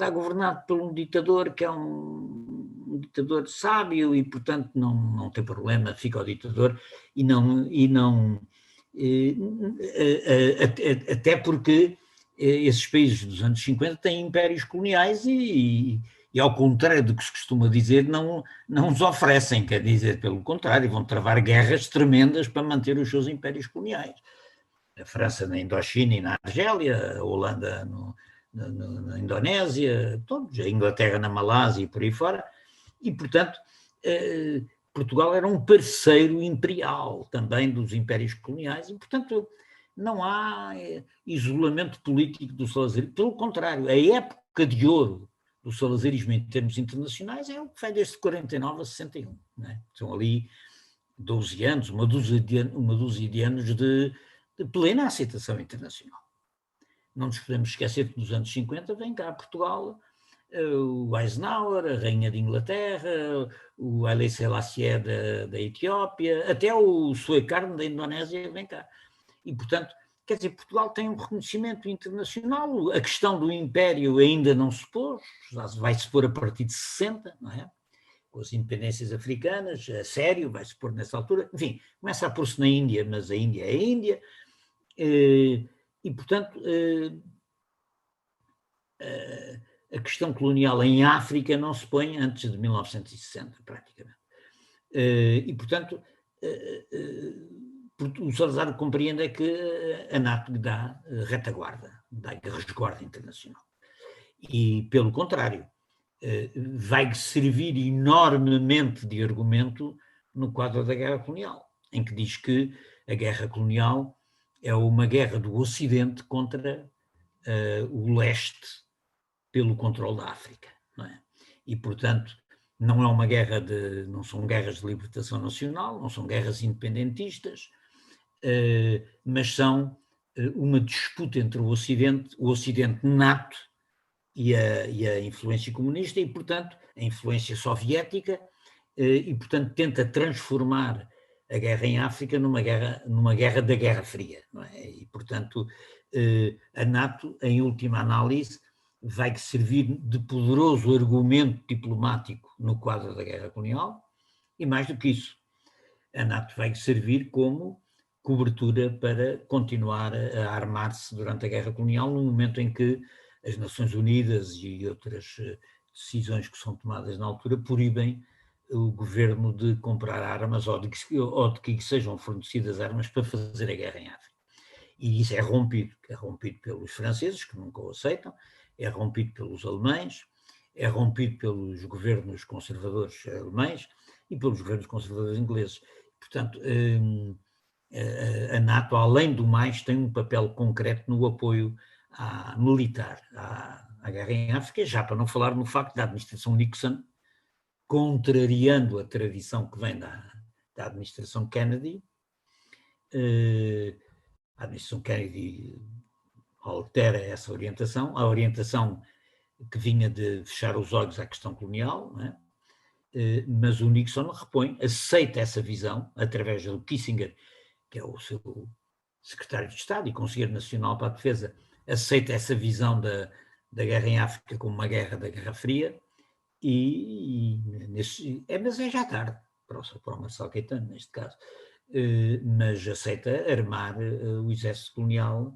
governado por um ditador que é um ditador sábio e, portanto, não tem problema, fica o ditador até porque esses países dos anos 50 têm impérios coloniais e ao contrário do que se costuma dizer, não os oferecem, quer dizer, pelo contrário, vão travar guerras tremendas para manter os seus impérios coloniais. A França na Indochina e na Argélia, a Holanda na Indonésia, todos, a Inglaterra na Malásia e por aí fora, e, portanto, Portugal era um parceiro imperial também dos impérios coloniais e, portanto, não há isolamento político do salazarismo. Pelo contrário, a época de ouro do salazarismo em termos internacionais é o que vai desde 49 a 61. Não é? São ali 12 anos, uma dúzia de anos de plena aceitação internacional. Não nos podemos esquecer que nos anos 50 vem cá a Portugal o Eisenhower, a Rainha de Inglaterra, o Haile Selassie da Etiópia, até o Suekarno da Indonésia vem cá. E, portanto, quer dizer, Portugal tem um reconhecimento internacional, a questão do império ainda não se pôs, vai-se pôr a partir de 60, não é? Com as independências africanas, a sério, vai-se pôr nessa altura, enfim, começa a pôr-se na Índia, mas a Índia é a Índia, e, portanto, a questão colonial em África não se põe antes de 1960, praticamente. E, portanto, o Salazar compreende é que a NATO dá retaguarda, dá resguardo internacional. E, pelo contrário, vai servir enormemente de argumento no quadro da guerra colonial, em que diz que a guerra colonial é uma guerra do Ocidente contra o leste pelo controle da África, não é? E, portanto, não é uma guerra não são guerras de libertação nacional, não são guerras independentistas, mas são uma disputa entre o Ocidente nato e a influência comunista e, portanto, a influência soviética, e, portanto, tenta transformar a guerra em África numa guerra da Guerra Fria, não é? E, portanto, a NATO, em última análise, vai servir de poderoso argumento diplomático no quadro da guerra colonial e, mais do que isso, a NATO vai servir como cobertura para continuar a armar-se durante a guerra colonial, no momento em que as Nações Unidas e outras decisões que são tomadas na altura proíbem o governo de comprar armas ou de que sejam fornecidas armas para fazer a guerra em África. E isso é rompido pelos franceses, que nunca o aceitam, é rompido pelos alemães, é rompido pelos governos conservadores alemães e pelos governos conservadores ingleses. Portanto, a NATO, além do mais, tem um papel concreto no apoio militar à guerra em África, já para não falar no facto da administração Nixon, contrariando a tradição que vem da administração Kennedy, a administração Kennedy altera essa orientação, a orientação que vinha de fechar os olhos à questão colonial, não é? Mas o Nixon repõe, aceita essa visão, através do Kissinger, que é o seu secretário de Estado e Conselheiro Nacional para a Defesa, aceita essa visão da guerra em África como uma guerra da Guerra Fria, mas é já tarde, para o Marcelo Caetano, neste caso, mas aceita armar o exército colonial,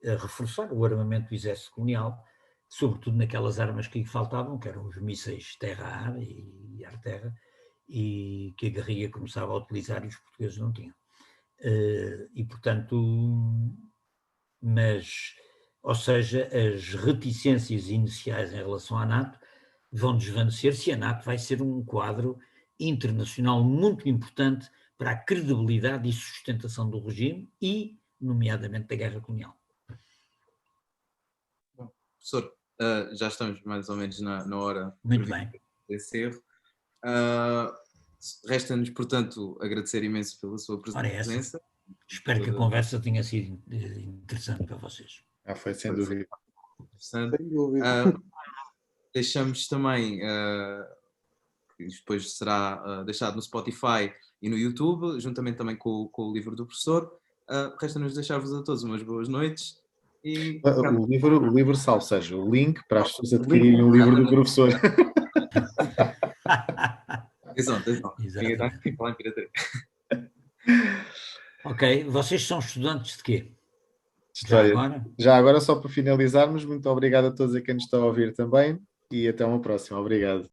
reforçar o armamento do exército colonial, sobretudo naquelas armas que lhe faltavam, que eram os mísseis terra-ar e ar-terra, e que a guerrilha começava a utilizar e os portugueses não tinham. E, portanto, ou seja, as reticências iniciais em relação à NATO vão desvanecer-se e a NATO vai ser um quadro internacional muito importante para a credibilidade e sustentação do regime e, nomeadamente, da guerra colonial. Professor, já estamos mais ou menos na hora. Muito bem. De encerro. Resta-nos, portanto, agradecer imenso pela sua presença. Espero que a conversa tenha sido interessante para vocês. Foi, sem dúvida. Sem dúvida. Deixamos também, que depois será deixado no Spotify e no YouTube, juntamente também com o livro do professor. Resta-nos deixar-vos a todos umas boas noites. E... O livro, salvo seja, o link para as pessoas adquirirem o livro do professor. Exato. Ok, vocês são estudantes de quê? História. Já agora, só para finalizarmos, muito obrigado a todos a quem nos está a ouvir também e até uma próxima. Obrigado.